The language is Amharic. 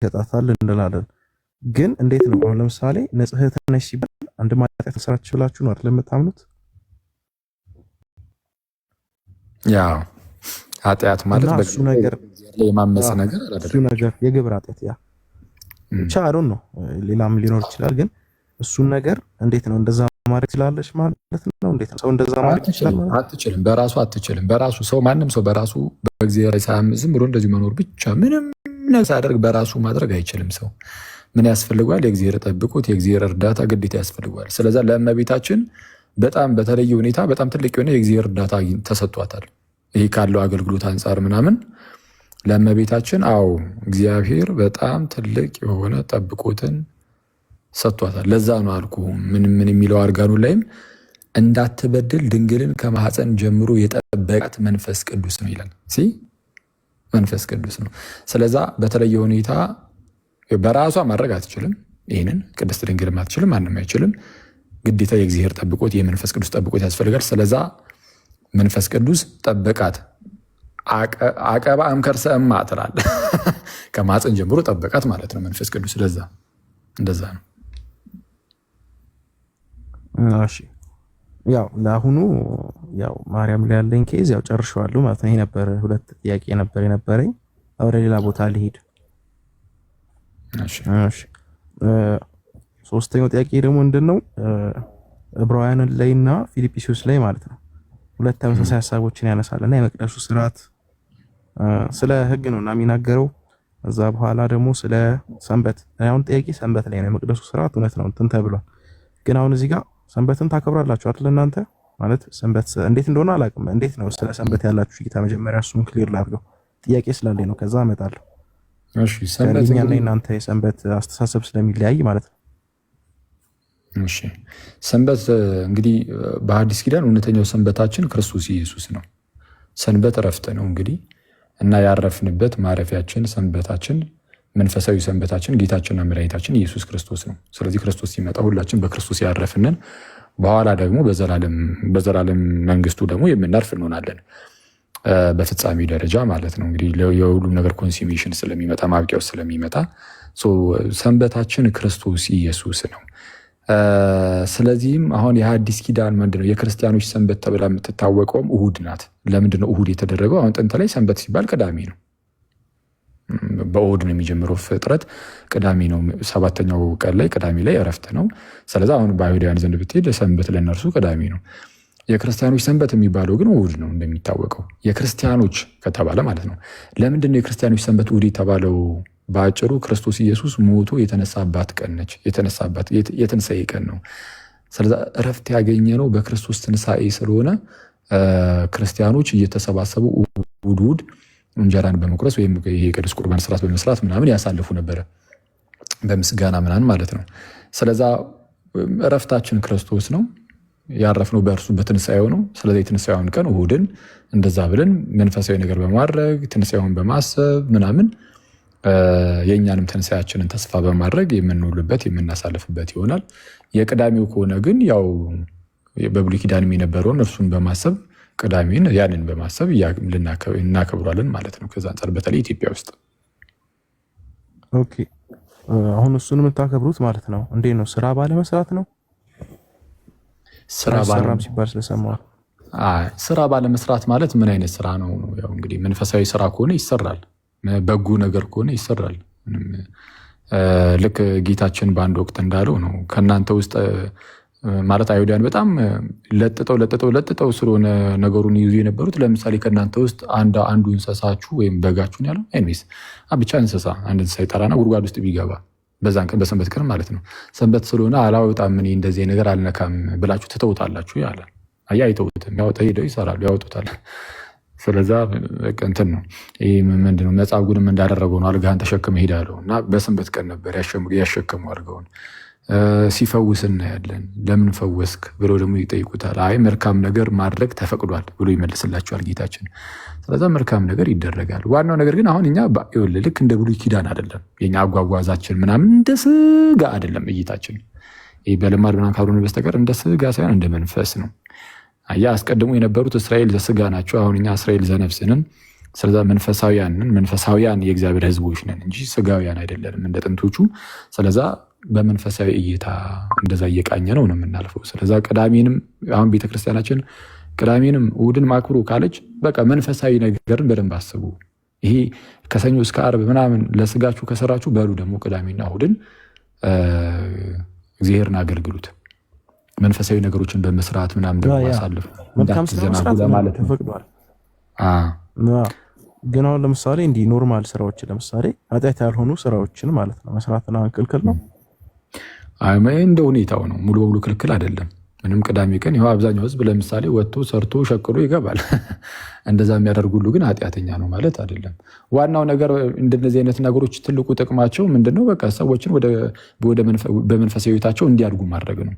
ይሰጣታል እንላለን። ግን እንዴት ነው አሁን ለምሳሌ ንጽሕት ነሽ ሲባል አንድ ማጥያት ሰራች ብላችሁ ነው አይደል የምታምኑት? ያው ኃጢአት ማለት እሱ ነገር የማመጽ ነገር አይደለም። እሱ ነገር የግብር ኃጢአት ያ ብቻ አይደል ነው። ሌላም ሊኖር ይችላል። ግን እሱን ነገር እንዴት ነው እንደዛ ማድረግ ትችላለሽ ማለት ነው? እንዴት ነው ሰው እንደዛ ማድረግ ይችላል? አትችልም። በራሱ አትችልም። በራሱ ሰው ማንም ሰው በራሱ በእግዚአብሔር ሳያምፅ ዝም ብሎ እንደዚህ መኖር ብቻ ምንም ነገር ሳያደርግ በራሱ ማድረግ አይችልም። ሰው ምን ያስፈልገዋል? የእግዚአብሔር ጠብቁት፣ የእግዚአብሔር እርዳታ ግዴታ ያስፈልገዋል። ስለዛ ለእመቤታችን በጣም በተለየ ሁኔታ በጣም ትልቅ የሆነ የእግዚአብሔር እርዳታ ተሰጥቷታል። ይሄ ካለው አገልግሎት አንጻር ምናምን ለእመቤታችን አዎ እግዚአብሔር በጣም ትልቅ የሆነ ጠብቆትን ሰጥቷታል። ለዛ ነው አልኩ ምን የሚለው አርጋኑ ላይም እንዳትበድል ድንግልን ከማህፀን ጀምሮ የጠበቃት መንፈስ ቅዱስ ነው ይላል። መንፈስ ቅዱስ ነው። ስለዛ በተለየ ሁኔታ በራሷ ማድረግ አትችልም። ይህንን ቅድስት ድንግልም አትችልም፣ ማንም አይችልም። ግዴታ የእግዚአብሔር ጠብቆት የመንፈስ ቅዱስ ጠብቆት ያስፈልጋል። ስለዛ መንፈስ ቅዱስ ጠበቃት። አቀባ እምከርሰ እማ ትላል ከማህፀን ጀምሮ ጠበቃት ማለት ነው መንፈስ ቅዱስ። ለዛ እንደዛ ነው። እሺ ያው ለአሁኑ ያው ማርያም ላይ ያለኝ ኬዝ ያው ጨርሼዋለሁ ማለት ነው። ይሄ ነበር ሁለት ጥያቄ ነበር የነበረኝ። ወደ ሌላ ቦታ ልሄድ። እሺ ሶስተኛው ጥያቄ ደግሞ ምንድነው ዕብራውያን ላይና ፊልጵስዩስ ላይ ማለት ነው ሁለት ተመሳሳይ ሐሳቦችን ያነሳልና የመቅደሱ ስርዓት ስለ ሕግ ነውና የሚናገረው። እዛ በኋላ ደግሞ ስለ ሰንበት። አሁን ጥያቄ ሰንበት ላይ ነው። የመቅደሱ ስርዓት እውነት ነው እንትን ተብሏል። ግን አሁን እዚህ ጋር ሰንበትን ታከብራላችሁ አይደል? እናንተ ማለት ሰንበት እንዴት እንደሆነ አላውቅም። እንዴት ነው ስለ ሰንበት ያላችሁ እይታ? መጀመሪያ እሱን ክሊር ላድርገው፣ ጥያቄ ስላለኝ ነው። ከዛ እመጣለሁ። እሺ ሰንበት እኛና እናንተ የሰንበት አስተሳሰብ ስለሚለያይ ማለት ነው። እሺ ሰንበት እንግዲህ በአዲስ ኪዳን እውነተኛው ሰንበታችን ክርስቶስ ኢየሱስ ነው። ሰንበት እረፍት ነው እንግዲህ እና ያረፍንበት ማረፊያችን ሰንበታችን መንፈሳዊ ሰንበታችን ጌታችንና መድኃኒታችን ኢየሱስ ክርስቶስ ነው። ስለዚህ ክርስቶስ ሲመጣ ሁላችን በክርስቶስ ያረፍንን በኋላ ደግሞ በዘላለም መንግስቱ ደግሞ የምናርፍ እንሆናለን በፍጻሜ ደረጃ ማለት ነው። እንግዲህ የሁሉም ነገር ኮንሱሜሽን ስለሚመጣ ማብቂያው ስለሚመጣ ሰንበታችን ክርስቶስ ኢየሱስ ነው። ስለዚህም አሁን የሐዲስ ኪዳን ምንድነው የክርስቲያኖች ሰንበት ተብላ የምትታወቀውም እሁድ ናት። ለምንድነው እሁድ የተደረገው? አሁን ጥንት ላይ ሰንበት ሲባል ቅዳሜ ነው። በእሁድ ነው የሚጀምረው ፍጥረት፣ ቅዳሜ ነው። ሰባተኛው ቀን ላይ ቅዳሜ ላይ እረፍት ነው። ስለዚህ አሁን በአይሁዳውያን ዘንድ ብትሄድ ሰንበት ለእነርሱ ቅዳሜ ነው። የክርስቲያኖች ሰንበት የሚባለው ግን እሁድ ነው እንደሚታወቀው። የክርስቲያኖች ከተባለ ማለት ነው። ለምንድነው የክርስቲያኖች ሰንበት እሁድ የተባለው? በአጭሩ ክርስቶስ ኢየሱስ ሞቶ የተነሳባት ቀን ነች። የተነሳባት የትንሣኤ ቀን ነው። ስለዚህ እረፍት ያገኘ ነው በክርስቶስ ትንሣኤ ስለሆነ ክርስቲያኖች እየተሰባሰቡ እሑድ እንጀራን በመቁረስ ወይም የቅዱስ ቁርባን ስርዓት በመስራት ምናምን ያሳልፉ ነበረ፣ በምስጋና ምናምን ማለት ነው። ስለዛ እረፍታችን ክርስቶስ ነው። ያረፍነው በእርሱ በትንሣኤው ነው። ስለዚህ የትንሣኤውን ቀን እሑድን እንደዛ ብለን መንፈሳዊ ነገር በማድረግ ትንሣኤውን በማሰብ ምናምን የእኛንም ትንሣኤያችንን ተስፋ በማድረግ የምንውልበት የምናሳልፍበት ይሆናል። የቅዳሜው ከሆነ ግን ያው በብሉይ ኪዳንም የነበረውን እርሱን በማሰብ ቅዳሜን ያንን በማሰብ እናከብሯለን ማለት ነው። ከዛ አንጻር በተለይ ኢትዮጵያ ውስጥ ኦኬ። አሁን እሱን የምታከብሩት ማለት ነው እንዴት ነው? ስራ ባለመስራት ነው? ስራ ባለመስራት ሲባል ስለሰማሁ ስራ ባለመስራት ማለት ምን አይነት ስራ ነው? ያው እንግዲህ መንፈሳዊ ስራ ከሆነ ይሰራል፣ በጎ ነገር ከሆነ ይሰራል። ልክ ጌታችን በአንድ ወቅት እንዳለው ነው ከእናንተ ውስጥ ማለት አይሁዳውያን በጣም ለጥጠው ስለሆነ ነገሩን ይዙ የነበሩት። ለምሳሌ ከእናንተ ውስጥ አንዱ እንስሳችሁ ወይም በጋችሁን ያለው አይስ ብቻ አንድ እንስሳ ይጠራና ጉድጓድ ውስጥ ቢገባ በዛን ቀን በሰንበት ቀን ማለት ነው ሰንበት ስለሆነ አላወጣም እኔ እንደዚህ ነገር አልነካም ብላችሁ ትተውታላችሁ ያለ አይተውትም። ሄደው ይሰራሉ፣ ያወጡታል። ስለዛ እንትን ነው ይህ ምንድነው መጻጉዕንም እንዳደረገው ነው። አልጋህን ተሸክመ ሄዳለው እና በሰንበት ቀን ነበር ያሸከሙ አልጋውን። ሲፈውስ እናያለን። ለምን ፈወስክ ብለው ደግሞ ይጠይቁታል። አይ መልካም ነገር ማድረግ ተፈቅዷል ብሎ ይመልስላቸዋል ጌታችን። ስለዛ መልካም ነገር ይደረጋል። ዋናው ነገር ግን አሁን እኛ ልክ እንደ ብሉይ ኪዳን አይደለም። የኛ አጓጓዛችን ምናምን እንደ ስጋ አይደለም እይታችን። ይህ በልማድ ምናምን ካልሆነ በስተቀር እንደ ስጋ ሳይሆን እንደ መንፈስ ነው። አስቀድሞ የነበሩት እስራኤል ዘስጋ ናቸው። አሁን እኛ እስራኤል ዘነፍስንን ስለዛ መንፈሳውያን የእግዚአብሔር ሕዝቦች ነን እንጂ ስጋውያን አይደለንም እንደ ጥንቶቹ። ስለዛ በመንፈሳዊ እይታ እንደዛ እየቃኘ ነው የምናልፈው። ስለዛ ቅዳሜንም አሁን ቤተክርስቲያናችን ቅዳሜንም እሑድን ማክብሩ ካለች በቃ መንፈሳዊ ነገርን በደንብ አስቡ። ይሄ ከሰኞ እስከ ዓርብ ምናምን ለስጋችሁ ከሰራችሁ በሉ ደግሞ ቅዳሜና እሑድን እግዚአብሔርን አገልግሉት። መንፈሳዊ ነገሮችን በመስራት ምናምን ደግሞ ማሳለፍ እንዳትዘናጉ ለማለት ነው። ግን አሁን ለምሳሌ እንዲህ ኖርማል ስራዎችን ለምሳሌ ኃጢአት ያልሆኑ ስራዎችን ማለት ነው መስራትና ክልክል ነው? አይ እንደ ሁኔታው ነው። ሙሉ በሙሉ ክልክል አይደለም። ምንም ቅዳሜ ቀን ይኸው አብዛኛው ህዝብ ለምሳሌ ወጥቶ ሰርቶ ሸቅሎ ይገባል። እንደዛ የሚያደርጉ ሁሉ ግን ኃጢአተኛ ነው ማለት አይደለም። ዋናው ነገር እንደነዚህ አይነት ነገሮች ትልቁ ጥቅማቸው ምንድነው? በቃ ሰዎችን በመንፈሳዊ ህይወታቸው እንዲያድጉ ማድረግ ነው።